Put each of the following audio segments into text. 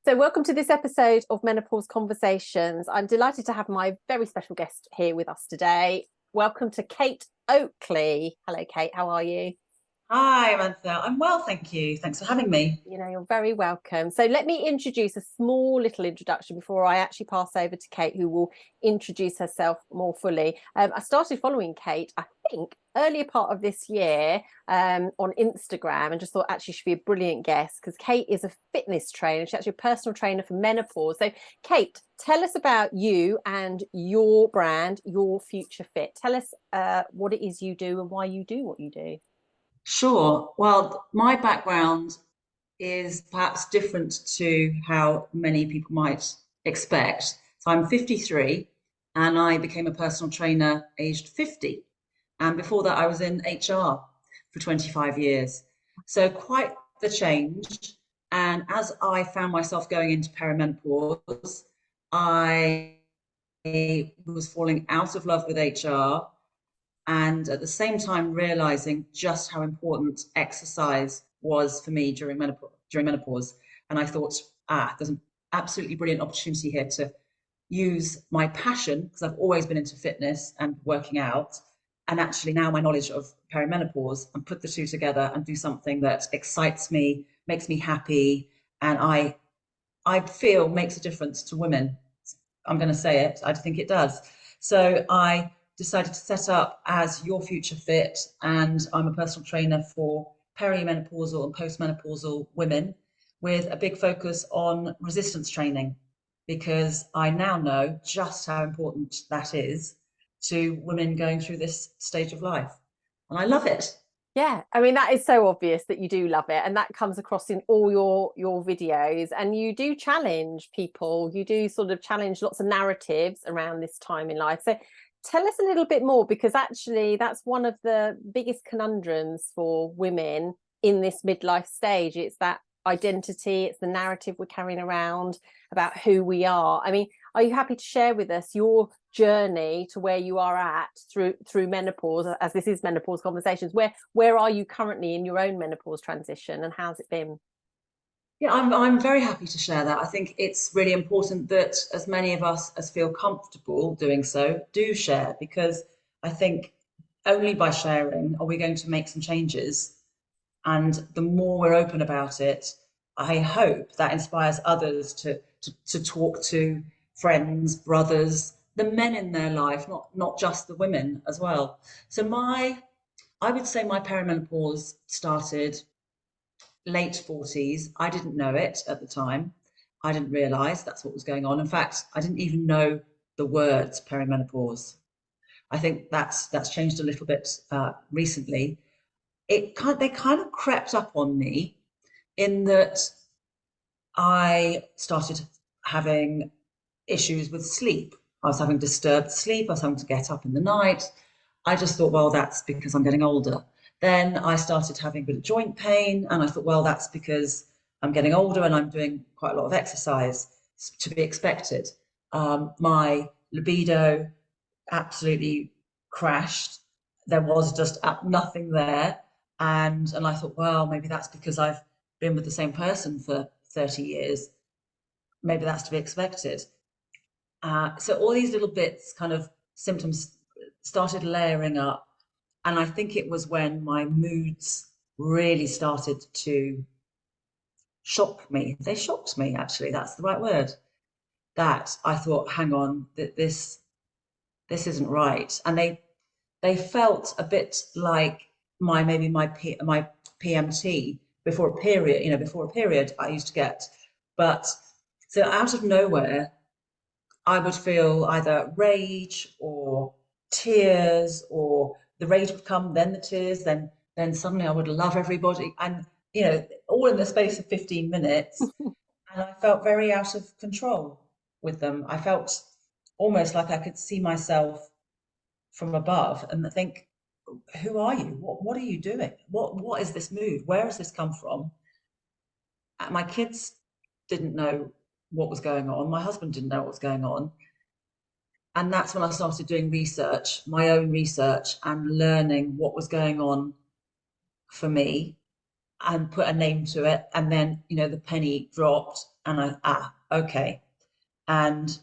So welcome to this episode of Menopause Conversations. I'm delighted to have my very special guest here with us today. Welcome to Kate Oakley. Hello, Kate. How are you? Hi, Amantha. I'm well, thank you. Thanks for having me. You're very welcome. So let me introduce a small little introduction before I actually pass over to Kate, who will introduce herself more fully. I started following Kate, I think, earlier part of this year on Instagram, and just thought actually she'd be a brilliant guest because Kate is a fitness trainer. She's actually a personal trainer for menopause. So Kate, tell us about you and your brand, Your Future Fit. Tell us what it is you do and why you do what you do. Sure. Well, my background is perhaps different to how many people might expect. So I'm 53 and I became a personal trainer aged 50. And before that, I was in HR for 25 years. So quite the change. And as I found myself going into perimenopause, I was falling out of love with HR and at the same time realizing just how important exercise was for me during menopause. And I thought, there's an absolutely brilliant opportunity here to use my passion, because I've always been into fitness and working out, and actually now my knowledge of perimenopause, and put the two together and do something that excites me, makes me happy, and I feel makes a difference to women. I'm going to say it. I think it does. So I decided to set up as Your Future Fit, and I'm a personal trainer for perimenopausal and postmenopausal women with a big focus on resistance training, because I now know just how important that is to women going through this stage of life. And I love it. Yeah, I mean, that is so obvious that you do love it, and that comes across in all your videos. And you do challenge people, you do sort of challenge lots of narratives around this time in life. So tell us a little bit more, because actually that's one of the biggest conundrums for women in this midlife stage. It's that identity, it's the narrative we're carrying around about who we are. I mean, are you happy to share with us your journey to where you are at through menopause, as this is Menopause Conversations? Where are you currently in your own menopause transition, and how's it been? Yeah, I'm very happy to share that. I think it's really important that as many of us as feel comfortable doing so do share, because I think only by sharing are we going to make some changes. And the more we're open about it, I hope that inspires others to talk to friends, brothers, the men in their life, not just the women as well. So I would say my perimenopause started late 40s. I didn't know it at the time. I didn't realize that's what was going on. In fact, I didn't even know the words perimenopause. I think that's changed a little bit recently. They kind of crept up on me in that I started having issues with sleep. I was having disturbed sleep. I was having to get up in the night. I just thought, well, that's because I'm getting older. Then I started having a bit of joint pain, and I thought, well, that's because I'm getting older and I'm doing quite a lot of exercise, to be expected. My libido absolutely crashed. There was just nothing there. And I thought, well, maybe that's because I've been with the same person for 30 years. Maybe that's to be expected. So all these little bits, kind of symptoms, started layering up. And I think it was when my moods really started to shock me. They shocked me, actually. That's the right word. That I thought, hang on, that this isn't right. And they felt a bit like my PMT before a period, before a period I used to get. But so out of nowhere, I would feel either rage or tears, or the rage would come, then the tears, then suddenly I would love everybody, and all in the space of 15 minutes. And I felt very out of control with them. I felt almost like I could see myself from above and think, who are you? What are you doing? What is this mood? Where has this come from? My kids didn't know what was going on. My husband didn't know what was going on. And that's when I started doing research, my own research, and learning what was going on for me, and put a name to it. And then, the penny dropped, And okay. And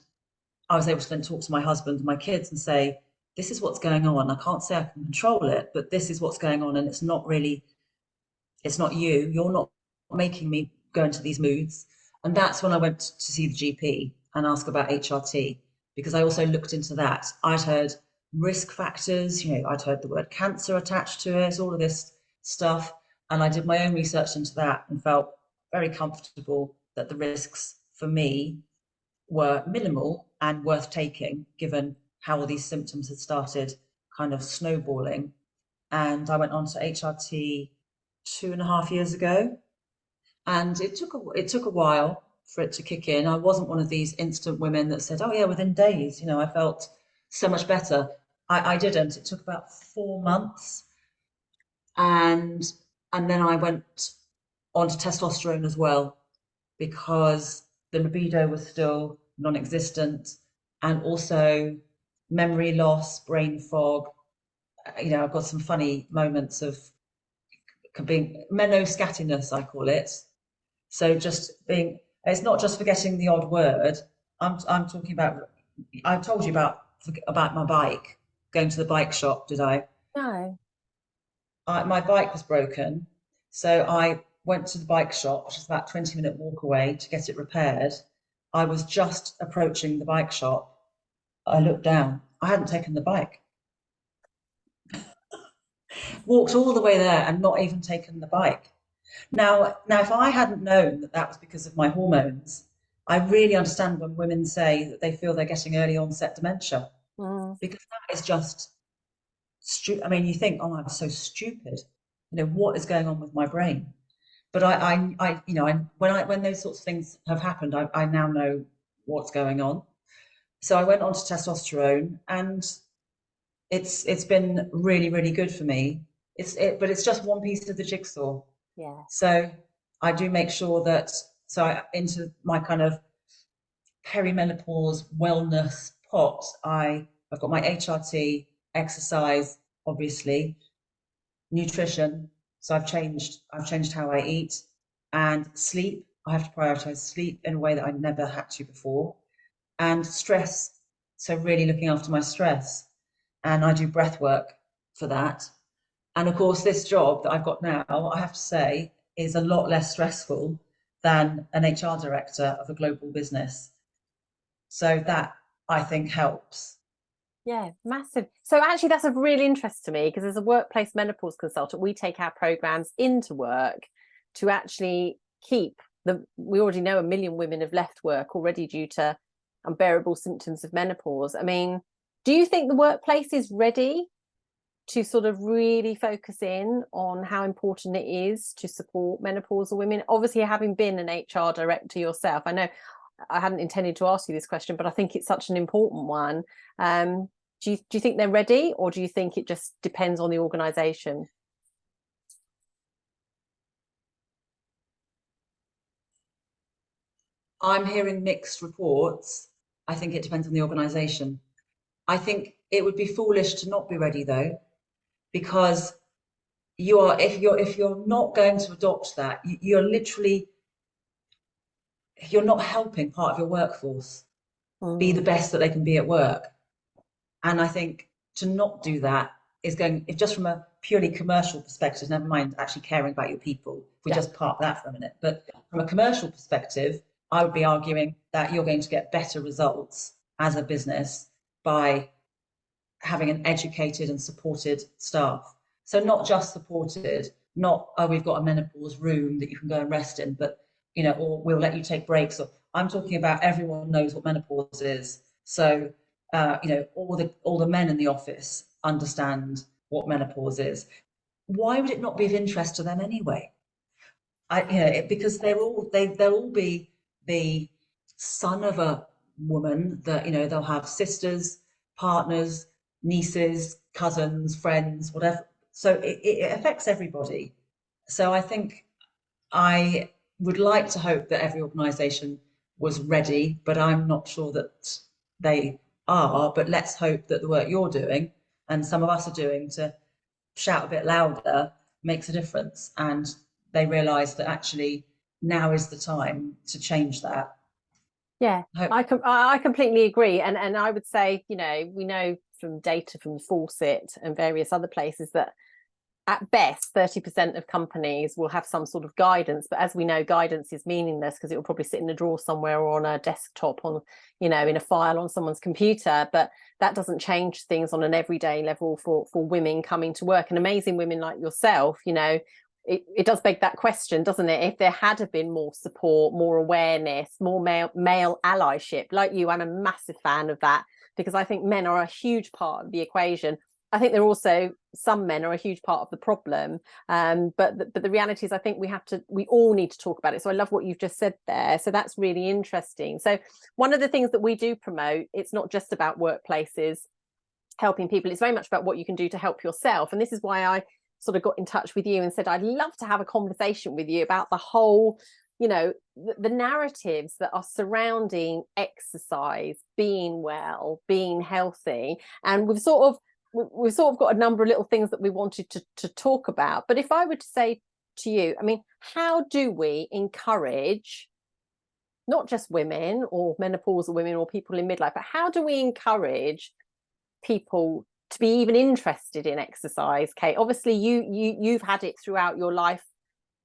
I was able to then talk to my husband and my kids and say, this is what's going on. I can't say I can control it, but this is what's going on. And it's not you. You're not making me go into these moods. And that's when I went to see the GP and ask about HRT, because I also looked into that. I'd heard risk factors, I'd heard the word cancer attached to it, all of this stuff. And I did my own research into that and felt very comfortable that the risks for me were minimal and worth taking, given how all these symptoms had started kind of snowballing. And I went on to HRT 2.5 years ago, and it took a while for it to kick in. I wasn't one of these instant women that said, "Oh yeah, within days." I felt so much better. I didn't. It took about 4 months, and then I went on to testosterone as well, because the libido was still non-existent, and also memory loss, brain fog. I've got some funny moments of being menoscatinous, I call it. So just being, it's not just forgetting the odd word. I'm talking about, I told you about my bike, going to the bike shop, did I? No. My bike was broken. So I went to the bike shop, which is about a 20-minute walk away, to get it repaired. I was just approaching the bike shop. I looked down. I hadn't taken the bike. Walked all the way there and not even taken the bike. Now, if I hadn't known that that was because of my hormones, I really understand when women say that they feel they're getting early onset dementia, because that is just stupid. I mean, you think, oh, I'm so stupid. What is going on with my brain? But when those sorts of things have happened, I now know what's going on. So I went on to testosterone, and it's been really, really good for me. But it's just one piece of the jigsaw. Yeah. So I do make sure that, into my kind of perimenopause wellness pot, I've got my HRT, exercise, obviously, nutrition. So I've changed how I eat, and sleep. I have to prioritize sleep in a way that I never had to before, and stress. So really looking after my stress, and I do breath work for that. And of course, this job that I've got now, I have to say, is a lot less stressful than an HR director of a global business. So that, I think, helps. Yeah, massive. So actually, that's of real interest to me, because as a workplace menopause consultant, we take our programs into work to actually keep we already know 1 million women have left work already due to unbearable symptoms of menopause. I mean, do you think the workplace is ready to sort of really focus in on how important it is to support menopausal women? Obviously, having been an HR director yourself, I know I hadn't intended to ask you this question, but I think it's such an important one. Do you think they're ready, or do you think it just depends on the organisation? I'm hearing mixed reports. I think it depends on the organisation. I think it would be foolish to not be ready, though, because if you're not going to adopt that, you're not helping part of your workforce be the best that they can be at work. And I think to not do that is if just from a purely commercial perspective, never mind actually caring about your people, if we just park that for a minute, but from a commercial perspective, I would be arguing that you're going to get better results as a business by having an educated and supported staff. So not just supported, not, oh, we've got a menopause room that you can go and rest in, but, or we'll let you take breaks. Or I'm talking about everyone knows what menopause is. So, all the men in the office understand what menopause is. Why would it not be of interest to them anyway? Because they'll all be the son of a woman that, they'll have sisters, partners, nieces, cousins, friends, whatever. So it affects everybody. So I think I would like to hope that every organisation was ready, but I'm not sure that they are. But let's hope that the work you're doing and some of us are doing to shout a bit louder makes a difference, and they realise that actually now is the time to change that. Yeah, I completely agree. And I would say, you know, we know from data from Fawcett and various other places that at best 30% of companies will have some sort of guidance, but as we know, guidance is meaningless because it will probably sit in a drawer somewhere or on a desktop, on, you know, in a file on someone's computer. But that doesn't change things on an everyday level for women coming to work, and amazing women like yourself. You know, it does beg that question, doesn't it? If there had have been more support, more awareness, more male allyship, like you, I'm a massive fan of that, because I think men are a huge part of the equation. I think they're also, some men are a huge part of the problem. But the reality is, I think we all need to talk about it. So I love what you've just said there. So that's really interesting. So one of the things that we do promote, it's not just about workplaces helping people, it's very much about what you can do to help yourself. And this is why I sort of got in touch with you and said, I'd love to have a conversation with you about the whole, you know, the narratives that are surrounding exercise, being well, being healthy. And we've sort of got a number of little things that we wanted to talk about. But if I were to say to you, I mean, how do we encourage not just women or menopausal women or people in midlife, but how do we encourage people to be even interested in exercise? Kate, obviously you've had it throughout your life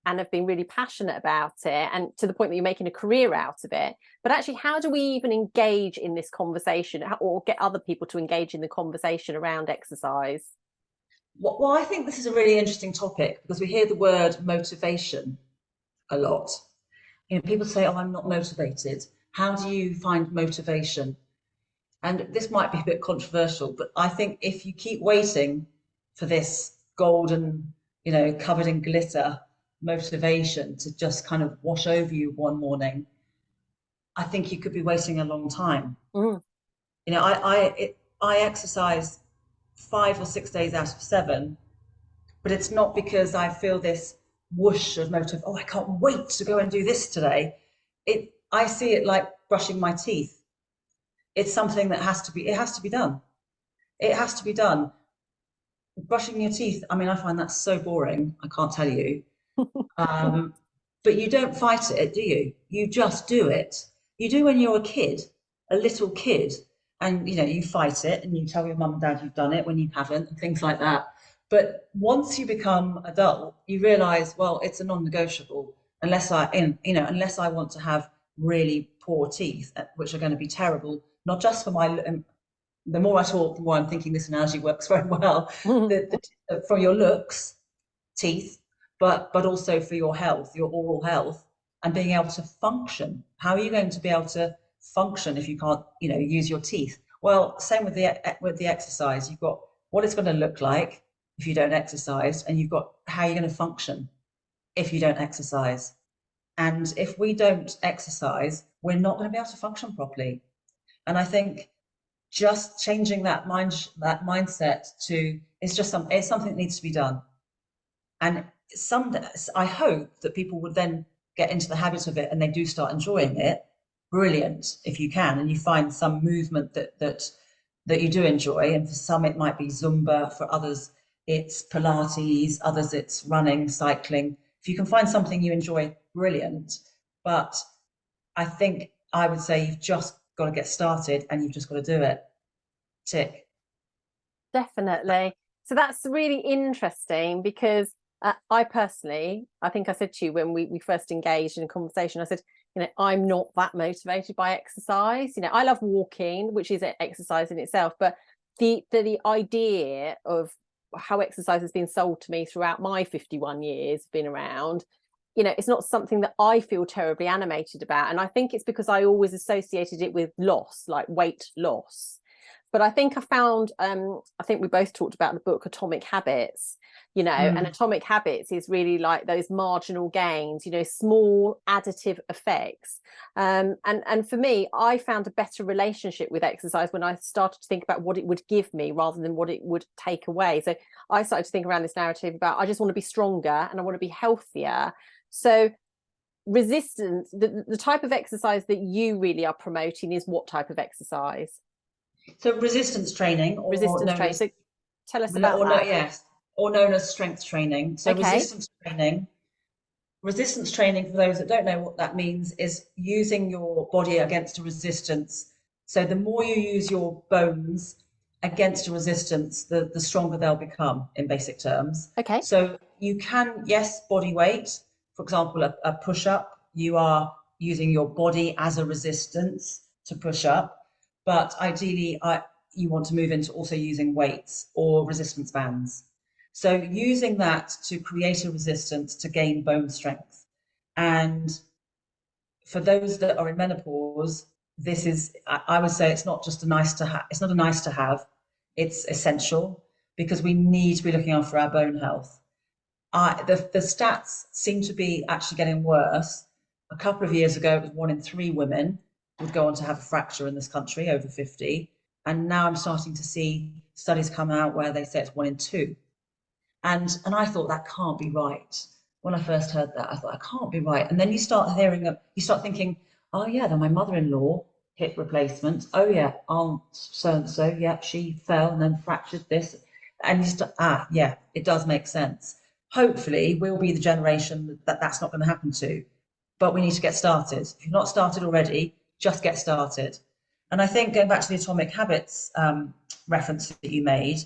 and have been really passionate about it, and to the point that you're making a career out of it. But actually, how do we even engage in this conversation, or get other people to engage in the conversation around exercise? Well, I think this is a really interesting topic because we hear the word motivation a lot. You know, people say, "Oh, I'm not motivated." How do you find motivation? And this might be a bit controversial, but I think if you keep waiting for this golden, you know, covered in glitter motivation to just kind of wash over you one morning, I think you could be waiting a long time. Mm. You know, I exercise 5 or 6 days out of 7, but it's not because I feel this whoosh of motive. Oh, I can't wait to go and do this today. I see it like brushing my teeth. It's something that it has to be done. It has to be done. Brushing your teeth, I mean, I find that so boring. I can't tell you. Um, but you don't fight it, do you? You just do it. You do when you're a kid, a little kid, and you know, you fight it and you tell your mum and dad you've done it when you haven't, and things like that. But once you become adult, you realize, well, it's a non-negotiable unless I want to have really poor teeth, which are going to be terrible, not just for the more I talk, the more I'm thinking this analogy works very well. For your looks, teeth, but also for your health, your oral health, and being able to function. How are you going to be able to function if you can't, you know, use your teeth? Well, same with the exercise. You've got what it's going to look like if you don't exercise, and you've got how you're going to function if you don't exercise. And if we don't exercise, we're not going to be able to function properly. And I think just changing that mindset to it's something that needs to be done. And I hope that people would then get into the habit of it and they do start enjoying it. Brilliant if you can, and you find some movement that you do enjoy. And for some it might be Zumba, for others it's Pilates, others it's running, cycling. If you can find something you enjoy, brilliant. But I would say you've just got to get started and you've just got to do it. Tick. Definitely. So that's really interesting, because I personally, I think I said to you when we first engaged in a conversation, I said, you know, I'm not that motivated by exercise. You know, I love walking, which is exercise in itself, but the idea of how exercise has been sold to me throughout my 51 years been around, you know, it's not something that I feel terribly animated about. And I think it's because I always associated it with loss, like weight loss. But I think I found, I think we both talked about the book Atomic Habits, you know, and Atomic Habits is really like those marginal gains, you know, small additive effects. And for me, I found a better relationship with exercise when I started to think about what it would give me rather than what it would take away. So I started to think around this narrative about, I just want to be stronger and I want to be healthier. So resistance, the type of exercise that you really are promoting is what type of exercise? So resistance training, Resistance training. So tell us about that. yes, or known as strength training. So Okay. resistance training Resistance training, for those that don't know what that means, is using your body against a resistance. So the more you use your bones against a resistance, the stronger they'll become, in basic terms. Okay. So you can, yes, body weight. For example, a push-up, you are using your body as a resistance to push up. But ideally, you want to move into also using weights or resistance bands. So using that to create a resistance to gain bone strength. And for those that are in menopause, this is, I would say it's not just a nice to have, it's not a nice to have, it's essential because we need to be looking after our bone health. The stats seem to be actually getting worse. A couple of years ago, it was 1 in 3 women would go on to have a fracture in this country over 50. And now I'm starting to see studies come out where they say it's 1 in 2. And I thought that can't be right. When I first heard that, I thought that can't be right. And then you start thinking, oh yeah, then my mother-in-law hip replacement. Oh yeah, Aunt so and so, yeah, she fell and then fractured this. And you start, yeah, it does make sense. Hopefully, we'll be the generation that that's not going to happen to. But we need to get started. If you've not started already, just get started. And I think going back to the Atomic Habits reference that you made,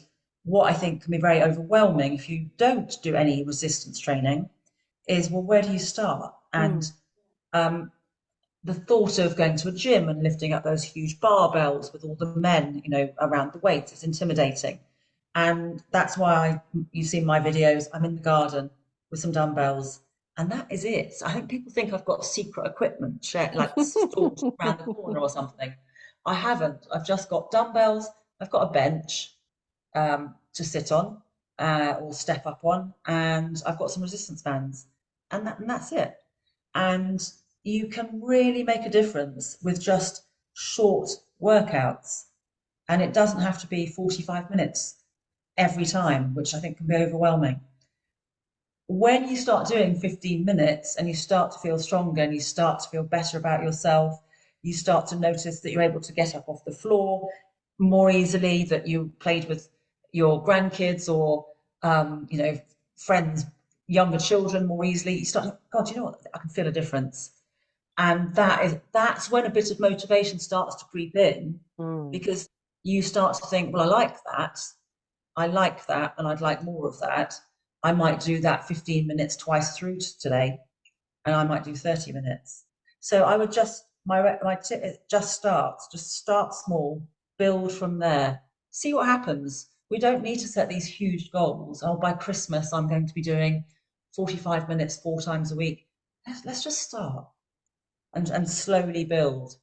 what I think can be very overwhelming if you don't do any resistance training is, well, where do you start? And the thought of going to a gym and lifting up those huge barbells with all the men, around the weights, it's intimidating. And that's why you've seen my videos. I'm in the garden with some dumbbells, and that is it. I think people think I've got secret equipment, like stored around the corner or something. I haven't. I've just got dumbbells. I've got a bench to sit on or step up on, and I've got some resistance bands, and that's it. And you can really make a difference with just short workouts, and it doesn't have to be 45 minutes every time, which I think can be overwhelming. When you start doing 15 minutes and you start to feel stronger and you start to feel better about yourself, you start to notice that you're able to get up off the floor more easily, that you played with your grandkids or friends, younger children more easily. You start, God, you know what? I can feel a difference. And that's when a bit of motivation starts to creep in, because you start to think, well, I like that, and I'd like more of that. I might do that 15 minutes twice through today, and I might do 30 minutes. So I would my tip is just start small, build from there, see what happens. We don't need to set these huge goals. Oh, by Christmas, I'm going to be doing 45 minutes 4 times a week. Let's just start and slowly build.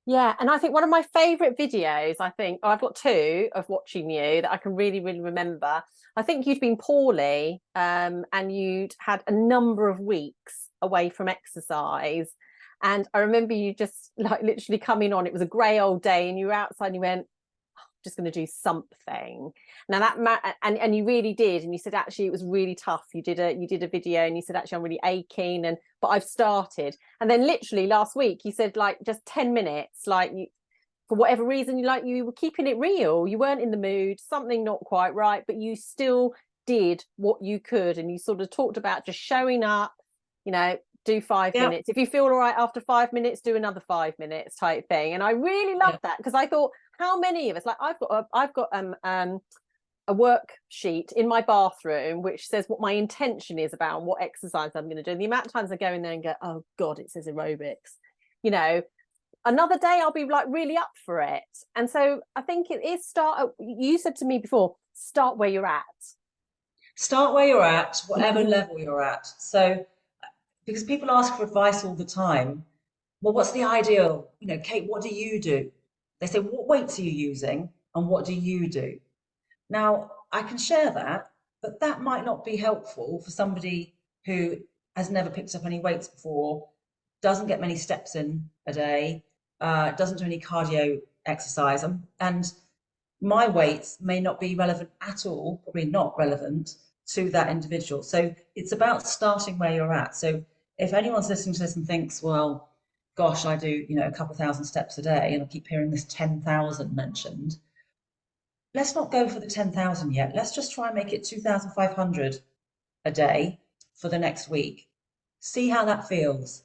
Yeah, and I think one of my favorite videos, I've got two of watching you that I can really, really remember. I think you'd been poorly, and you'd had a number of weeks away from exercise. And I remember you just like literally coming on. It was a grey old day, and you were outside and you went, just going to do something. Now and you really did, and you said actually it was really tough. You did a video and you said actually I'm really aching, but I've started. And then literally last week you said like just 10 minutes, like you, for whatever reason, you were keeping it real. You weren't in the mood, something not quite right, but you still did what you could, and you sort of talked about just showing up, do 5 minutes. If you feel all right after 5 minutes, do another 5 minutes type thing. And I really loved that, because I thought, how many of us, like I've got a worksheet in my bathroom which says what my intention is about and what exercise I'm going to do. And the amount of times I go in there and go, oh God, it says aerobics. Another day I'll be like really up for it. And so I think it is you said to me before, start where you're at. Start where you're at, whatever level you're at. So, because people ask for advice all the time, well, what's the ideal? Kate, what do you do? They say, what weights are you using and what do you do? Now, I can share that, but that might not be helpful for somebody who has never picked up any weights before, doesn't get many steps in a day, doesn't do any cardio exercise, and my weights may not be relevant at all, probably not relevant to that individual. So it's about starting where you're at. So if anyone's listening to this and thinks, well, gosh, I do, a couple thousand steps a day, and I keep hearing this 10,000 mentioned, let's not go for the 10,000 yet. Let's just try and make it 2,500 a day for the next week. See how that feels.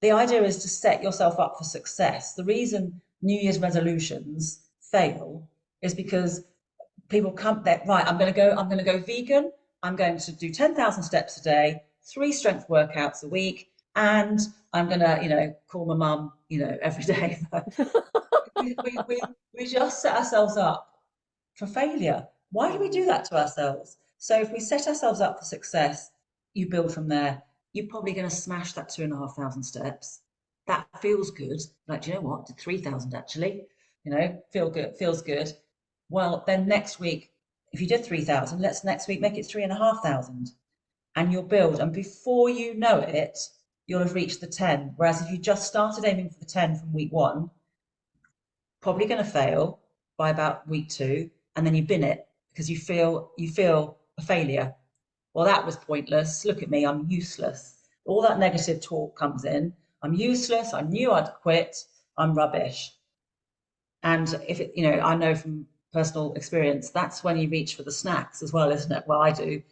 The idea is to set yourself up for success. The reason New Year's resolutions fail is because people come there, right, I'm going to go vegan. I'm going to do 10,000 steps a day, 3 strength workouts a week, and I'm going to, call my mum, every day. we just set ourselves up for failure. Why do we do that to ourselves? So if we set ourselves up for success, you build from there. You're probably going to smash that 2,500 steps. That feels good. Like, do you know what? Did 3,000 actually. Feel good, feels good. Well, then next week, if you did 3,000, let's next week make it 3,500, and you'll build. And before you know it, you'll have reached the 10. Whereas if you just started aiming for the 10 from week 1, probably going to fail by about week 2, and then you bin it because you feel a failure. Well, that was pointless. Look at me, I'm useless. All that negative talk comes in. I'm useless. I knew I'd quit. I'm rubbish. And if it, I know from personal experience, that's when you reach for the snacks as well, isn't it? Well, I do,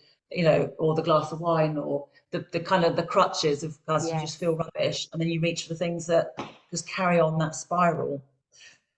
or the glass of wine, or the kind of the crutches of because you just feel rubbish, and then you reach for the things that just carry on that spiral.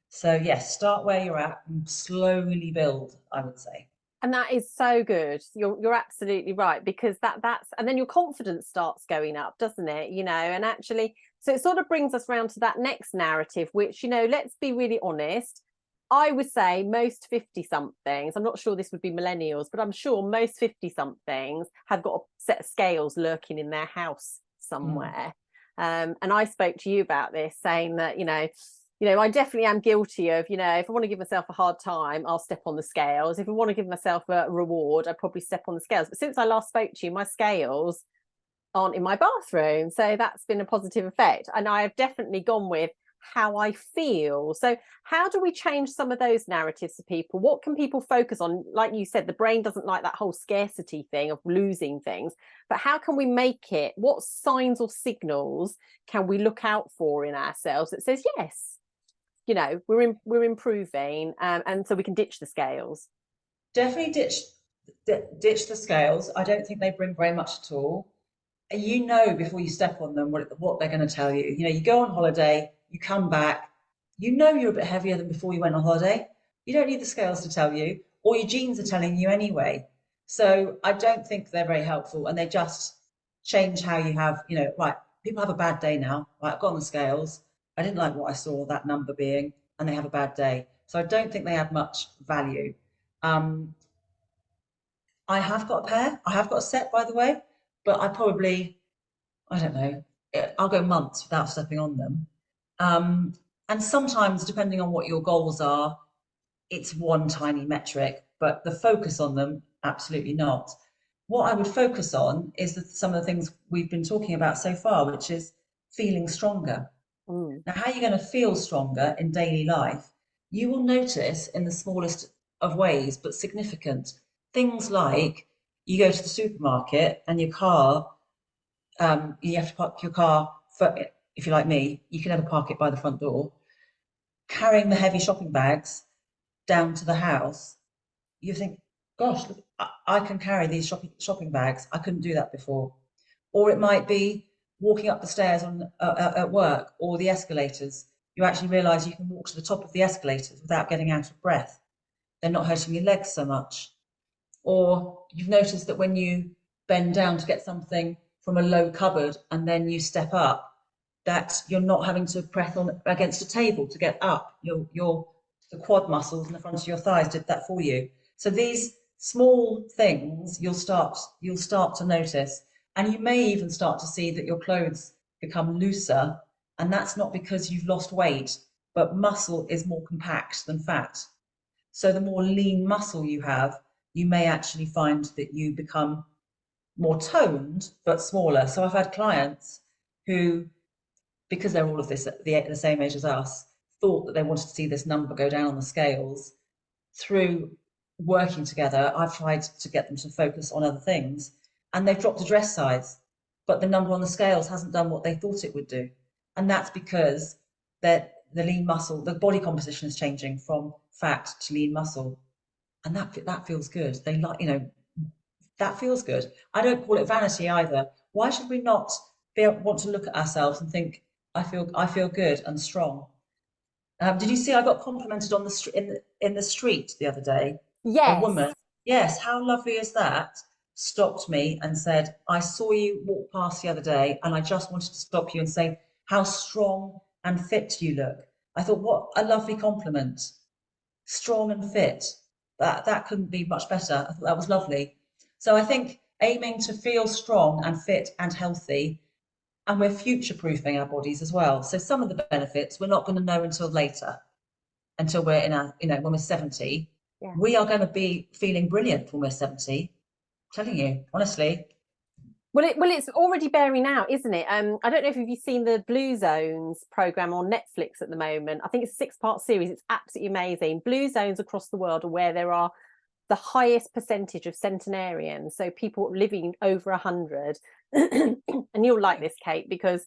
So yes, start where you're at and slowly build, I would say. And that is so good. You're absolutely right, because that's and then your confidence starts going up, doesn't it? And actually, so it sort of brings us around to that next narrative, which, let's be really honest. I would say most 50 somethings, I'm not sure this would be millennials, but I'm sure most 50 somethings have got a set of scales lurking in their house somewhere. And I spoke to you about this, saying that, I definitely am guilty of, if I want to give myself a hard time, I'll step on the scales. If I want to give myself a reward, I probably step on the scales. But since I last spoke to you, my scales aren't in my bathroom. So that's been a positive effect. And I have definitely gone with how I feel. So how do we change some of those narratives for people? What can people focus on? Like you said, the brain doesn't like that whole scarcity thing of losing things, but how can we make it? What signs or signals can we look out for in ourselves that says, yes, we're improving, and so we can ditch the scales? Definitely ditch the scales. I don't think they bring very much at all. Before you step on them what they're going to tell you. You go on holiday, you come back, you're a bit heavier than before you went on holiday. You don't need the scales to tell you, or your genes are telling you anyway. So I don't think they're very helpful, and they just change how you have, right, people have a bad day now. Right, I've got on the scales. I didn't like what I saw that number being, and they have a bad day. So I don't think they add much value. I have got a pair. I have got a set, by the way, but I don't know, I'll go months without stepping on them. And sometimes, depending on what your goals are, it's one tiny metric, but the focus on them, absolutely not. What I would focus on is some of the things we've been talking about so far, which is feeling stronger. Now, how are you going to feel stronger in daily life? You will notice in the smallest of ways, but significant. Things like you go to the supermarket and your car, you have to park your car, if you're like me, you can never park it by the front door. Carrying the heavy shopping bags down to the house, you think, gosh, look, I can carry these shopping bags. I couldn't do that before. Or it might be walking up the stairs at work, or the escalators. You actually realise you can walk to the top of the escalators without getting out of breath. They're not hurting your legs so much. Or you've noticed that when you bend down to get something from a low cupboard and then you step up, that you're not having to press on against a table to get up. The quad muscles in the front of your thighs did that for you. So these small things you'll start to notice, and you may even start to see that your clothes become looser, and that's not because you've lost weight, but muscle is more compact than fat. So the more lean muscle you have, you may actually find that you become more toned but smaller. So I've had clients who, because they're all of the same age as us, thought that they wanted to see this number go down on the scales. Through working together, I've tried to get them to focus on other things, and they've dropped a dress size, but the number on the scales hasn't done what they thought it would do. And that's because the lean muscle, the body composition is changing from fat to lean muscle. And that feels good. That feels good. I don't call it vanity either. why should we not want to look at ourselves and think, I feel good and strong? Did you see I got complimented on the in the street the other day? A Yes. woman, yes, how lovely is that? Stopped me and said, I saw you walk past the other day, and I just wanted to stop you and say how strong and fit you look. I thought, what a lovely compliment. Strong and fit. That couldn't be much better. I thought that was lovely. So I think aiming to feel strong and fit and healthy, and we're future proofing our bodies as well. So some of the benefits we're not going to know until later, until we're in our, when we're 70. Yeah. We are going to be feeling brilliant when we're 70. I'm telling you, honestly. Well, it's already bearing out, isn't it? I don't know if you've seen the Blue Zones program on Netflix at the moment. I think it's a 6-part series. It's absolutely amazing. Blue zones across the world are where there are the highest percentage of centenarians, so people living over 100. And you'll like this, Kate, because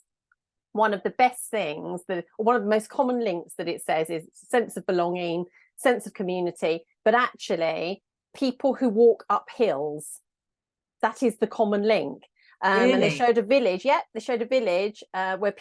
one of the best things one of the most common links that it says is sense of belonging, sense of community, but actually people who walk up hills, that is the common link. Really? And they showed a village. They showed a village where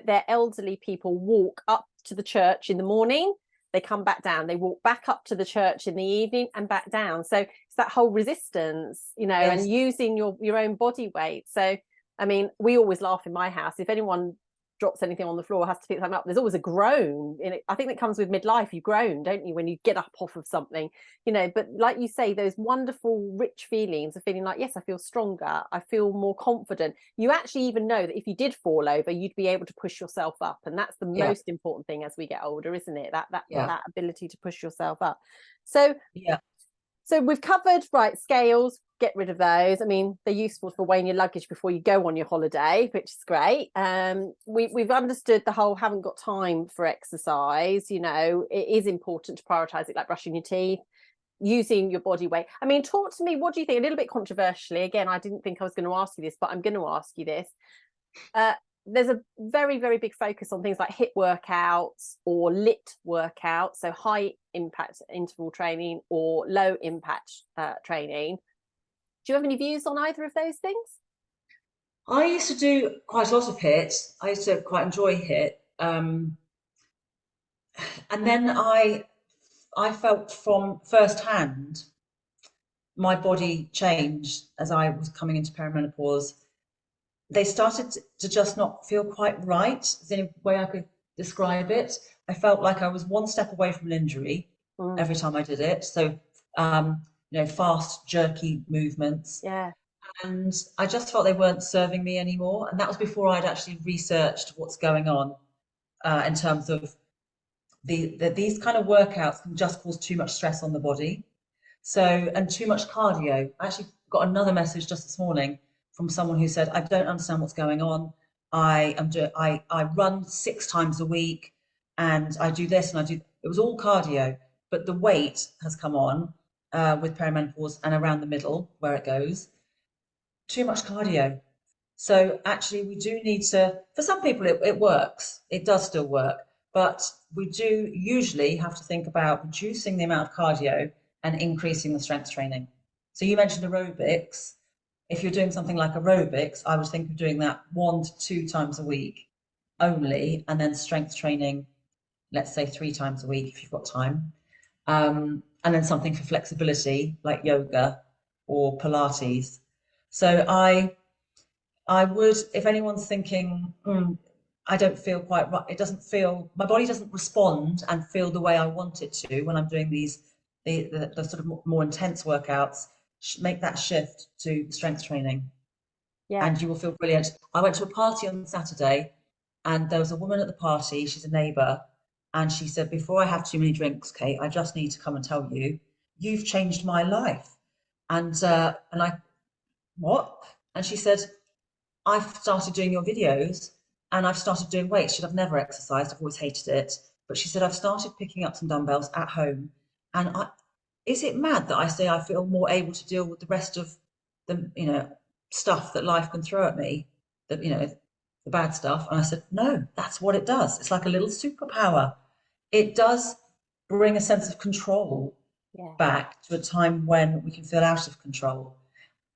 their elderly people walk up to the church in the morning. They come back down. They walk back up to the church in the evening and back down. So it's that whole resistance, Yes. and using your own body weight. So, I mean, we always laugh in my house. If anyone drops anything on the floor, has to pick something up, there's always a groan in it. I think that comes with midlife. You groan, don't you, when you get up off of something, but like you say, those wonderful rich feelings of feeling like, yes, I feel stronger, I feel more confident. You actually even know that if you did fall over, you'd be able to push yourself up, and that's the most important thing as we get older, isn't it? That ability to push yourself up. So so we've covered, right, scales, get rid of those. I mean, they're useful for weighing your luggage before you go on your holiday, which is great. We've understood the whole haven't got time for exercise. It is important to prioritize it, like brushing your teeth, using your body weight. I mean, talk to me, what do you think? A little bit controversially, again, I didn't think I was going to ask you this, but I'm going to ask you this. There's a very, very big focus on things like HIIT workouts or LIT workouts, so high impact interval training or low impact training. Do you have any views on either of those things? I used to do quite a lot of HIIT. I used to quite enjoy HIIT. And then I felt from firsthand my body changed as I was coming into perimenopause. They started to just not feel quite right. Is the only way I could describe it. I felt like I was one step away from an injury every time I did it. So, fast, jerky movements. Yeah. And I just felt they weren't serving me anymore. And that was before I'd actually researched what's going on in terms of these kind of workouts can just cause too much stress on the body. So, and too much cardio. I actually got another message just this morning from someone who said, I don't understand what's going on. I run 6 times a week and I do this and it was all cardio, but the weight has come on with perimenopause and around the middle where it goes. Too much cardio. So actually we do need to, for some people it works, it does still work, but we do usually have to think about reducing the amount of cardio and increasing the strength training. So you mentioned aerobics. If you're doing something like aerobics, I would think of doing that 1 to 2 times a week only, and then strength training, let's say 3 times a week if you've got time. And then something for flexibility like yoga or Pilates. So I would, if anyone's thinking, I don't feel quite right, my body doesn't respond and feel the way I want it to when I'm doing the sort of more intense workouts, make that shift to strength training. Yeah. And you will feel brilliant. I went to a party on Saturday and there was a woman at the party, she's a neighbour, and she said, before I have too many drinks, Kate, I just need to come and tell you, you've changed my life. And I, what? And she said, I've started doing your videos and I've started doing weights. She said, I've never exercised, I've always hated it. But she said, I've started picking up some dumbbells at home. And is it mad that I say I feel more able to deal with the rest of the, stuff that life can throw at me, the bad stuff? And I said, no, that's what it does. It's like a little superpower. It does bring a sense of control back to a time when we can feel out of control.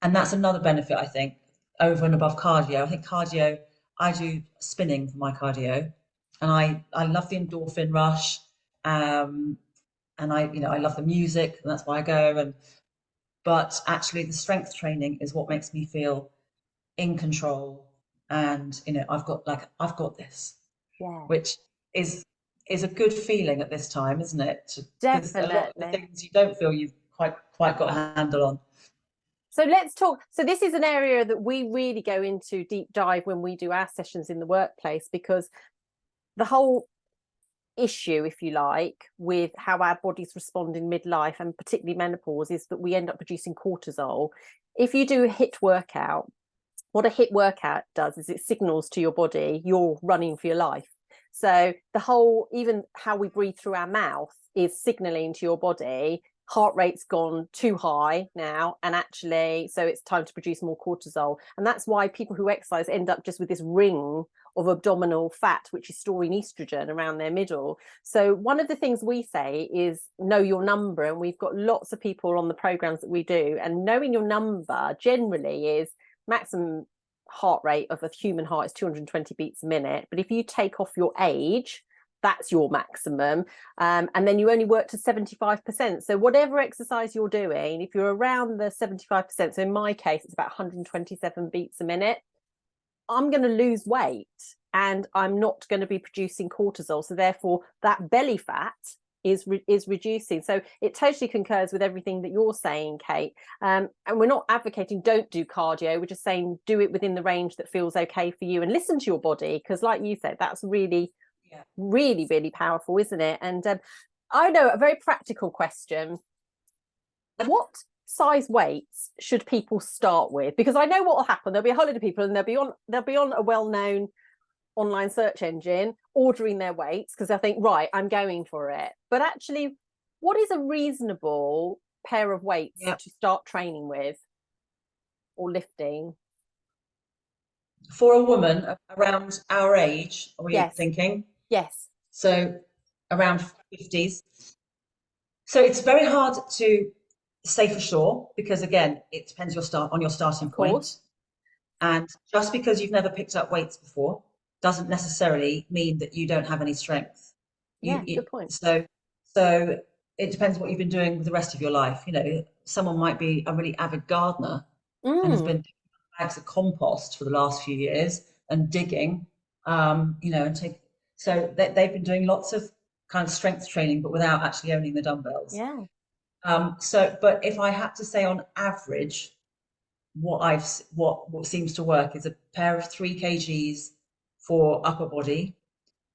And that's another benefit, I think. over and above cardio. I think cardio, I do spinning for my cardio, and I love the endorphin rush. And I love the music, and that's why I go. But actually, the strength training is what makes me feel in control. And I've got this, Yeah, which is is a good feeling at this time, isn't it? Because a lot of the definitely. things you don't feel you've quite got a handle on. So let's talk. So this is an area that we really go into deep dive when we do our sessions in the workplace, because the whole issue, if you like, with how our bodies respond in midlife and particularly menopause is that we end up producing cortisol. If you do a HIIT workout, what a HIIT workout does is it signals to your body you're running for your life. So the whole, even how we breathe through our mouth is signaling to your body heart rate's gone too high now, and actually, so it's time to produce more cortisol. And that's why people who exercise end up just with this ring of abdominal fat, which is storing estrogen around their middle. So one of the things we say is know your number, and we've got lots of people on the programs that we do, and knowing your number generally is maximum heart rate of a human heart is 220 beats a minute. But if you take off your age, that's your maximum. And then you only work to 75%. So whatever exercise you're doing, if you're around the 75%, so in my case, it's about 127 beats a minute, I'm going to lose weight and I'm not going to be producing cortisol. So therefore, that belly fat is reducing. So it totally concurs with everything that you're saying, Kate. And we're not advocating don't do cardio. We're just saying do it within the range that feels okay for you, and listen to your body, because like you said, that's really, really, really powerful, isn't it? And I know a very practical question. What size weights should people start with? Because I know what will happen. There'll be a whole lot of people, and they'll be on a well-known online search engine ordering their weights because I think, right, I'm going for it. But actually, what is a reasonable pair of weights to start training with or lifting? For a woman around our age, are we Yes. thinking? Yes. So around 50s. So it's very hard to say for sure, because again, it depends on your starting point. And just because you've never picked up weights before doesn't necessarily mean that you don't have any strength. Good point. So it depends what you've been doing with the rest of your life. Someone might be a really avid gardener and has been doing bags of compost for the last few years and digging, so they've been doing lots of kind of strength training, but without actually owning the dumbbells. Yeah. But if I had to say on average, what seems to work is a pair of 3 kgs for upper body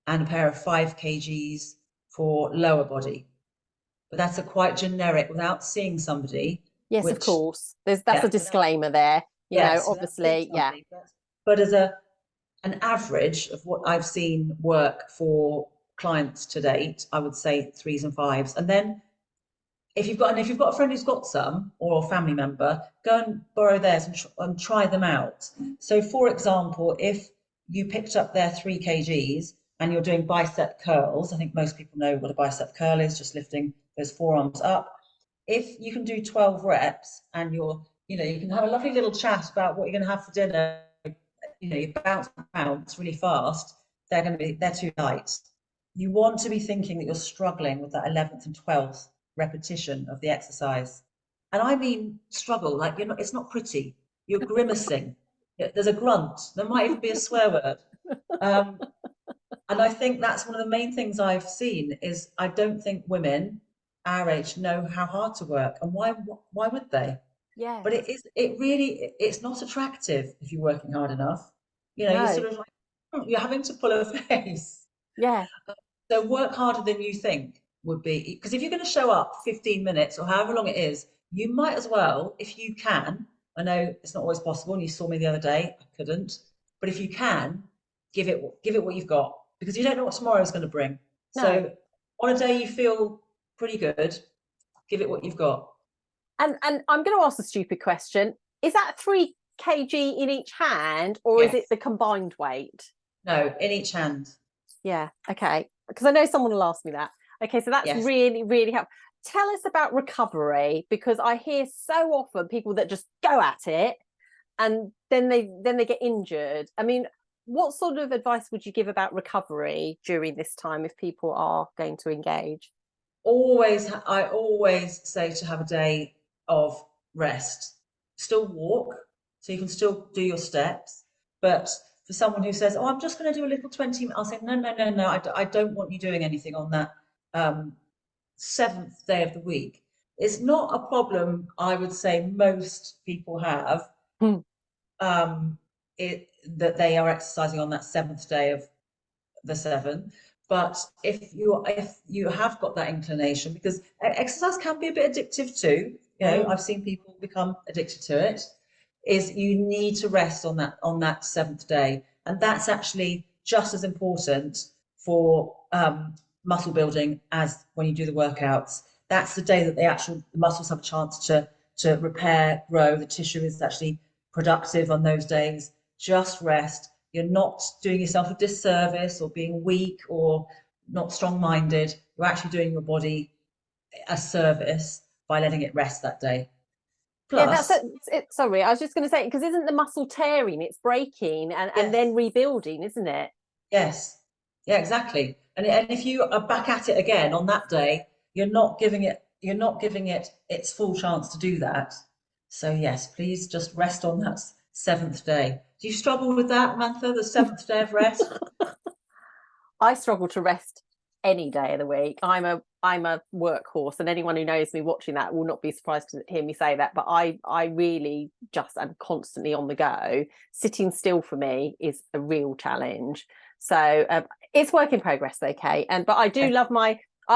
and a pair of 5 kgs for lower body. But that's a quite generic, without seeing somebody. Yes, of course. That's a disclaimer there. Obviously, yeah. But as an average of what I've seen work for clients to date, I would say 3s and 5s. And then if you've got a friend who's got some, or a family member, go and borrow theirs and try them out. So for example, if you picked up their 3 kgs and you're doing bicep curls, I think most people know what a bicep curl is, just lifting those forearms up. If you can do 12 reps and you can have a lovely little chat about what you're going to have for dinner, you bounce really fast, they're too light. You want to be thinking that you're struggling with that 11th and 12th repetition of the exercise. And I mean struggle, like it's not pretty. You're grimacing. There's a grunt. There might even be a swear word. And I think that's one of the main things I've seen is I don't think women our age know how hard to work, and why would they? Yeah. But it's not attractive if you're working hard enough. No. You're sort of like, you're having to pull a face. Yeah. So work harder than you think would be, because if you're going to show up 15 minutes or however long it is, you might as well, if you can. I know it's not always possible, and you saw me the other day, I couldn't. But if you can, give it what you've got, because you don't know what tomorrow is going to bring. No. So on a day you feel pretty good, give it what you've got. And I'm going to ask a stupid question. Is that 3 kg in each hand, or is it the combined weight? No, in each hand. Yeah. Okay. Because I know someone will ask me that. Okay. So that's really, really helpful. Tell us about recovery, because I hear so often people that just go at it and then they get injured. I mean, what sort of advice would you give about recovery during this time if people are going to engage? I always say to have a day of rest. Still walk, so you can still do your steps. But for someone who says, "Oh, I'm just going to do a little 20," I'll say, "No, no, no, no. I don't want you doing anything on that um, seventh day of the week." It's not a problem, I would say most people have, Hmm. um, that they are exercising on that seventh day of the seven. But if you have got that inclination, because exercise can be a bit addictive too, Mm. I've seen people become addicted to it, is you need to rest on that seventh day. And that's actually just as important for muscle building as when you do the workouts. That's the day that the muscles have a chance to repair, grow. The tissue is actually productive on those days. Just rest. You're not doing yourself a disservice or being weak or not strong-minded. You're actually doing your body a service by letting it rest that day. Yeah, Plus, sorry, I was just going to say, because isn't the muscle tearing? It's breaking and then yes, rebuilding, isn't it? yes, yeah, exactly. And if you are back at it again on that day, you're not giving it its full chance to do that. So yes, please just rest on that seventh day. Do you struggle with that, Mantha, the seventh day of rest? I struggle to rest any day of the week. I'm a workhorse, and anyone who knows me watching that will not be surprised to hear me say that. But I really just am constantly on the go. Sitting still for me is a real challenge. So it's work in progress, though, Kate. And but I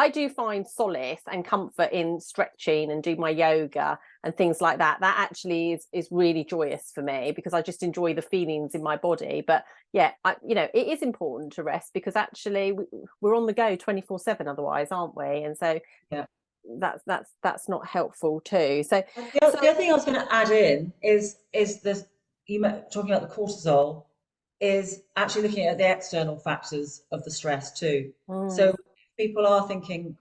do find solace and comfort in stretching and do my yoga and things like that. That actually is really joyous for me because I just enjoy the feelings in my body. But yeah, it is important to rest because actually we're on the go 24/7 otherwise, aren't we? And so Yeah. that's not helpful too. So The other thing I was going to add in is this, talking about the cortisol, is actually looking at the external factors of the stress too. So mm, if people are thinking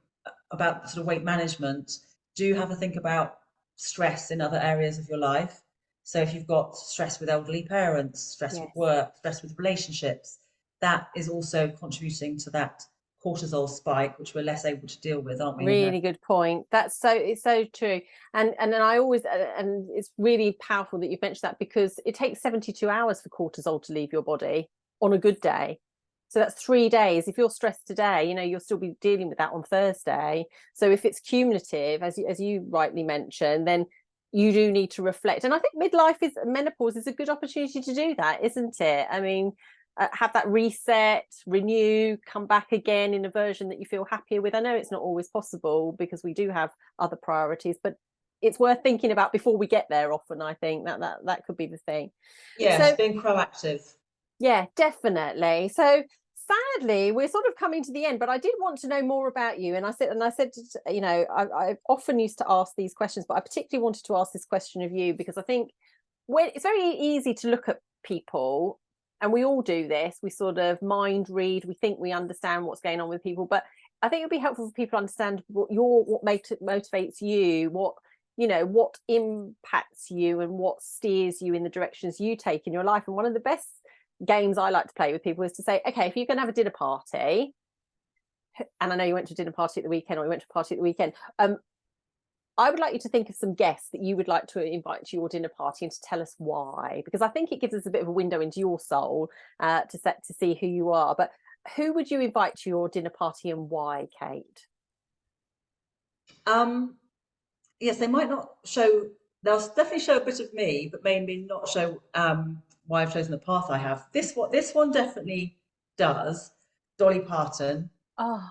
about sort of weight management, do have a think about stress in other areas of your life. So if you've got stress with elderly parents, stress with yes. work, stress with relationships, that is also contributing to that cortisol spike, which we're less able to deal with, aren't we? Really good point. It's so true. And then I always and it's really powerful that you've mentioned that because it takes 72 hours for cortisol to leave your body on a good day. So that's 3 days. If you're stressed today, you'll still be dealing with that on Thursday. So if it's cumulative, as you rightly mentioned, then you do need to reflect. And I think menopause is a good opportunity to do that, isn't it? I mean, have that reset, renew, come back again in a version that you feel happier with. I know it's not always possible because we do have other priorities, but it's worth thinking about before we get there often. I think that could be the thing. Yes, So being proactive. yeah, definitely. So sadly, we're sort of coming to the end, but I did want to know more about you. And I said, I often used to ask these questions, but I particularly wanted to ask this question of you because I think when it's very easy to look at people, and we all do this, we sort of mind read, we think we understand what's going on with people, but I think it'd be helpful for people to understand what motivates you, what impacts you and what steers you in the directions you take in your life. And one of the best games I like to play with people is to say, okay, if you're going to have a dinner party, and I know you went to a dinner party at the weekend or you went to a party at the weekend, I would like you to think of some guests that you would like to invite to your dinner party and to tell us why, because I think it gives us a bit of a window into your soul to see who you are. But who would you invite to your dinner party and why, Kate? Um, yes, they might not show, they'll definitely show a bit of me, but maybe not show why I've chosen the path I have. This one definitely does. Dolly Parton. Oh,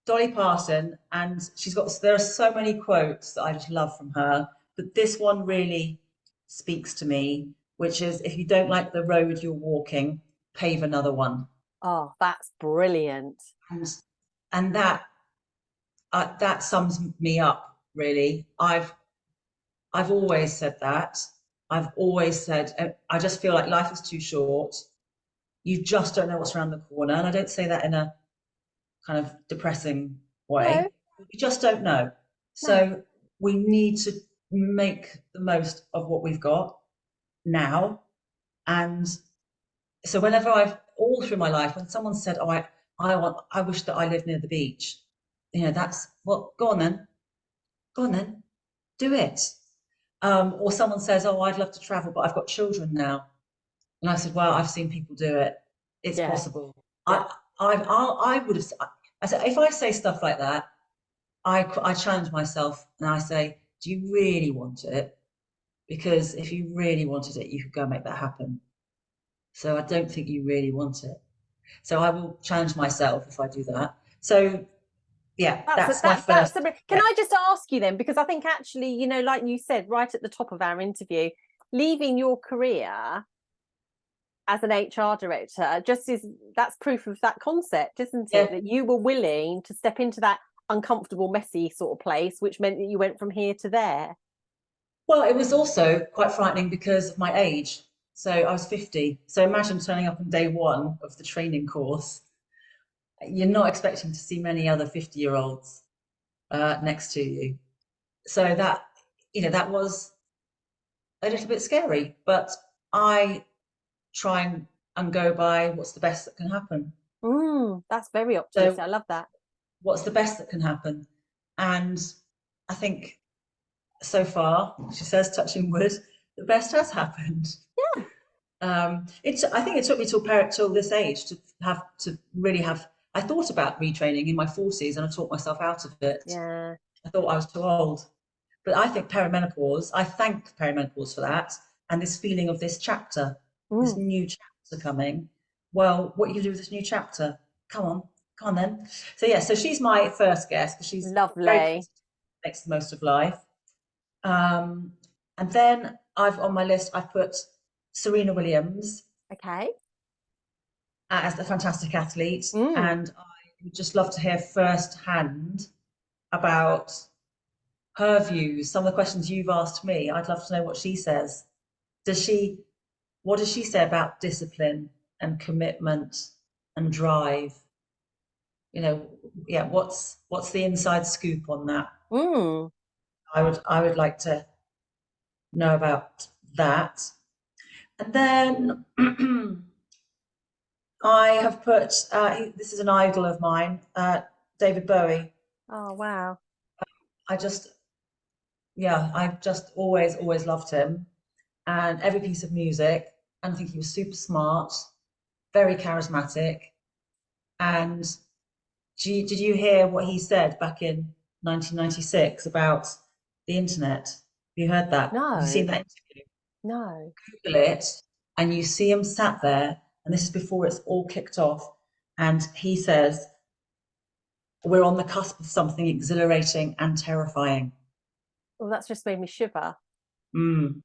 Dolly Parton, and there are so many quotes that I just love from her, but this one really speaks to me, which is if you don't like the road you're walking, pave another one. oh, that's brilliant. And that sums me up really. I've always said that. I've always said I just feel like life is too short. You just don't know what's around the corner, and I don't say that in a kind of depressing No, way. You just don't know. no. So we need to make the most of what we've got. now. And so whenever I've all through my life, when someone said, "Oh, I wish that I lived near the beach," that's well, go on then, do it. Or someone says, "Oh, I'd love to travel, but I've got children now," and I said, "Well, I've seen people do it. It's Yeah. possible." Yeah. I would have. I said, if I say stuff like that, I challenge myself and I say, "Do you really want it? Because if you really wanted it, you could go and make that happen. So I don't think you really want it." So I will challenge myself if I do that. So yeah, that's my first. Can I just ask you then, because I think actually, like you said right at the top of our interview, leaving your career as an HR director that's proof of that concept, isn't it? Yeah. That you were willing to step into that uncomfortable, messy sort of place, which meant that you went from here to there. Well, it was also quite frightening because of my age. So I was 50. So imagine turning up on day one of the training course. You're not expecting to see many other 50-year-olds next to you. So that was a little bit scary, but I try and go by what's the best that can happen. That's very So optimistic. I love that. what's the best that can happen? And I think so far, she says, touching wood, the best has happened. Yeah. I think it took me till this age to really have. I thought about retraining in my 40s, and I talked myself out of it. Yeah. I thought I was too old, but I think perimenopause. I thank perimenopause for that, and this feeling of this chapter, this Mm. new chapter coming. Well, what are you gonna do with this new chapter? Come on then. So yeah, so she's my first guest because she's very Lovely. positive, makes the most of life. And then on my list, I've put Serena Williams Okay. as a fantastic athlete, Mm. and I would just love to hear firsthand about her views. Some of the questions you've asked me, I'd love to know what she says. What does she say about discipline and commitment and drive? Yeah, what's the inside scoop on that? Mm. I would like to know about that. And then I have put, this is an idol of mine, David Bowie. Oh, wow. I just, yeah, I've just always loved him and every piece of music. And I think he was super smart, very charismatic. And did you hear what he said back in 1996 about the internet? Have you heard that? Have you seen No. that interview? No. Google it, and you see him sat there, and this is before it's all kicked off. And he says, "We're on the cusp of something exhilarating and terrifying." Well, that's just made me shiver. Mm,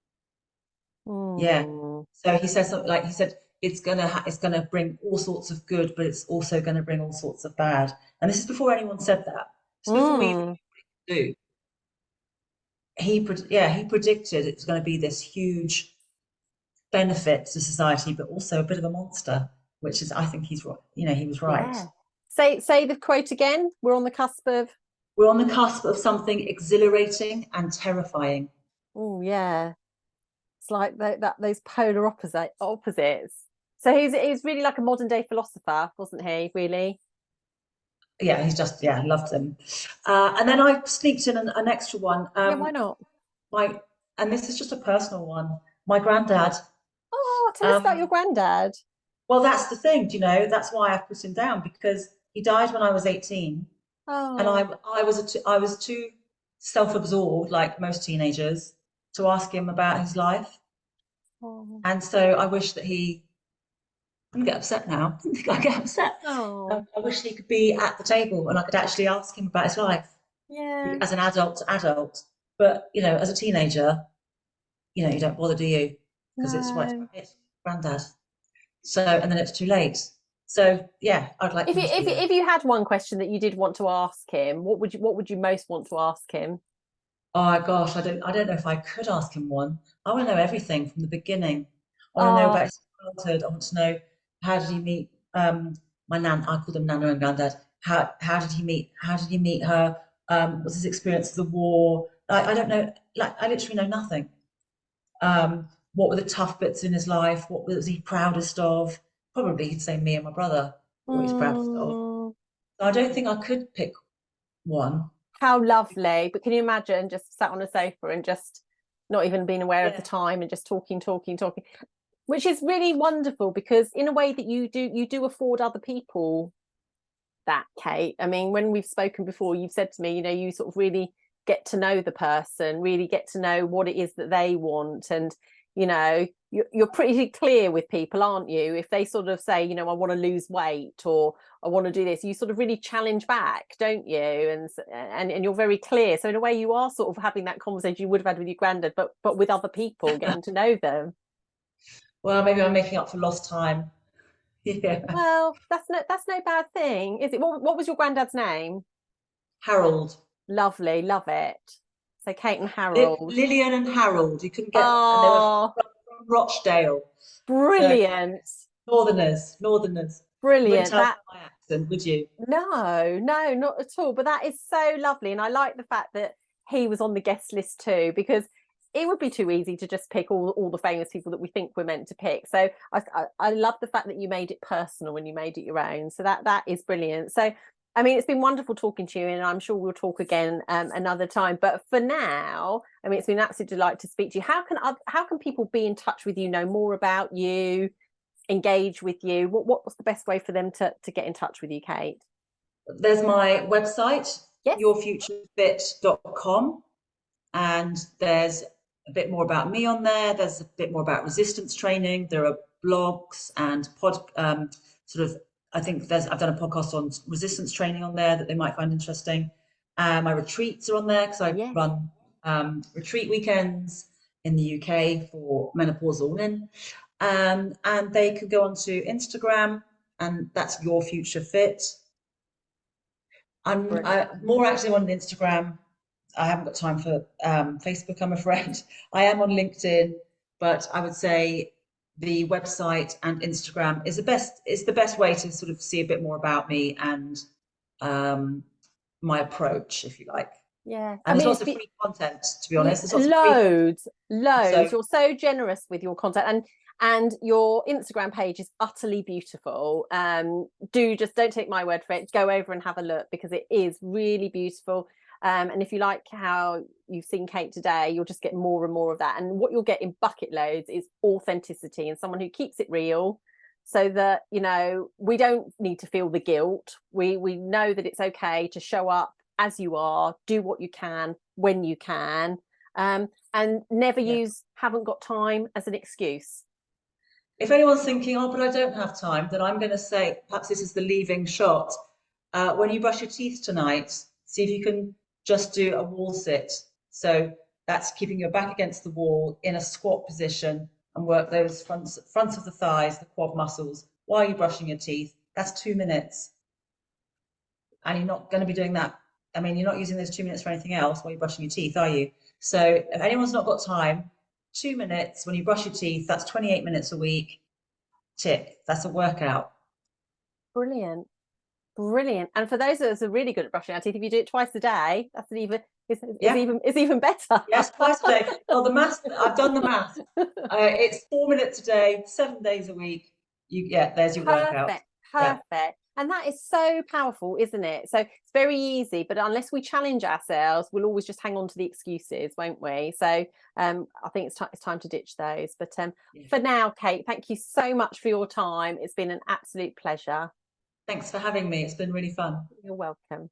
yeah. Mm. So he says something like he said, it's gonna bring all sorts of good, but it's also going to bring all sorts of bad. And this is before anyone said that. It's before we even Mm. do. He predicted it was going to be this huge benefit to society, but also a bit of a monster. Which is, I think he's right. He was right. Yeah. Say the quote again. We're on the cusp of. We're on the cusp of something exhilarating and terrifying. Oh, yeah. It's like those polar opposites. So he's really like a modern day philosopher, wasn't he? Really? Yeah, he's just, yeah, loved him. And then I sneaked in an extra one. Yeah, why not? My and this is just a personal one. My granddad. Oh, tell us about your Um, granddad. well, that's the thing, that's why I put him down because he died when I was 18, and Oh. I was too self-absorbed, like most teenagers, to ask him about his life. Oh. And so I wish that I'm gonna get upset now. I think I get upset. Oh. I wish he could be at the table and I could actually ask him about his life Yeah. as an adult to adult. But as a teenager, you don't bother, do you? Because No. it's granddad. So and then it's too late. So yeah, I'd like If you him to if be you, there. if you had one question that you did want to ask him, what would you most want to ask him? Oh gosh, I don't know if I could ask him one. I want to know everything from the beginning. I want to know Oh. about his childhood. I want to know how did he meet my nan. I call them Nana and Granddad. How did he meet? How did he meet her? What's his experience of the war? I don't know. Like I literally know nothing. Um, what were the tough bits in his life? What was he proudest of? Probably he'd say me and my brother, what he's proudest of. Mm, So I don't think I could pick one. how lovely. But can you imagine just sat on a sofa and just not even being aware of the Yeah. time and just talking, which is really wonderful, because in a way that you do afford other people that, Kate. I mean, when we've spoken before, you've said to me, you know, you sort of really get to know the person, really get to know what it is that they want. And, you know, you're pretty clear with people, aren't you? If they sort of say, you know, I want to lose weight, or I want to do this, you sort of really challenge back, don't you? And you're very clear. So in a way, you are sort of having that conversation you would have had with your granddad, but with other people, getting to know them. Well, maybe I'm making up for lost time. Yeah. Well, that's no bad thing, is it? What was your granddad's name? Harold. Lovely, love it. So Kate and Harold. Lillian and Harold. You couldn't get, and they were Oh, from Rochdale. So brilliant. Northerners. You wouldn't Brilliant. tell That, from my accent, would you? no, not at all. But that is so lovely. And I like the fact that he was on the guest list too, because it would be too easy to just pick all the famous people that we think we're meant to pick. So I love the fact that you made it personal when you made it your own. So that is brilliant. So I mean, it's been wonderful talking to you, and I'm sure we'll talk again another time. But for now, I mean, it's been an absolute delight to speak to you. How can people be in touch with you, know more about you, engage with you? What's the best way for them to get in touch with you, Kate? There's my website, Yes. yourfuturefit.com, and there's a bit more about me on there. There's a bit more about resistance training. There are blogs and I think I've done a podcast on resistance training on there that they might find interesting. My retreats are on there because I Yes. run retreat weekends in the UK for menopausal women. And they could go onto Instagram, and that's Your Future Fit. I'm more active on Instagram. I haven't got time for Facebook, I'm afraid. I am on LinkedIn, but I would say the website and Instagram is the best way to sort of see a bit more about me and my approach, if you like. Yeah. And there's lots of free content, to be honest. There's lots of free content. Loads. You're so generous with your content, and your Instagram page is utterly beautiful. Don't take my word for it. Go over and have a look, because it is really beautiful. And if you like how you've seen Kate today, you'll just get more and more of that. And what you'll get in bucket loads is authenticity, and someone who keeps it real, so that, you know, we don't need to feel the guilt. We know that it's okay to show up as you are, do what you can when you can, and never use haven't got time as an excuse. If anyone's thinking, oh, but I don't have time, then I'm going to say, perhaps this is the leaving shot. When you brush your teeth tonight, see if you can just do a wall sit. So that's keeping your back against the wall in a squat position, and work those fronts of the thighs, the quad muscles, while you're brushing your teeth. That's 2 minutes. And you're not going to be doing that. I mean, you're not using those 2 minutes for anything else while you're brushing your teeth, are you? So if anyone's not got time, 2 minutes when you brush your teeth, that's 28 minutes a week. Tick. That's a workout. Brilliant. And for those of us who are really good at brushing our teeth, if you do it twice a day, that's even better. Yes, twice a day. Well, the math, I've done the math. It's 4 minutes a day, 7 days a week. There's your workout. Perfect. Yeah. And that is so powerful, isn't it? So it's very easy, but unless we challenge ourselves, we'll always just hang on to the excuses, won't we? So I think it's time to ditch those. But for now, Kate, thank you so much for your time. It's been an absolute pleasure. Thanks for having me. It's been really fun. You're welcome.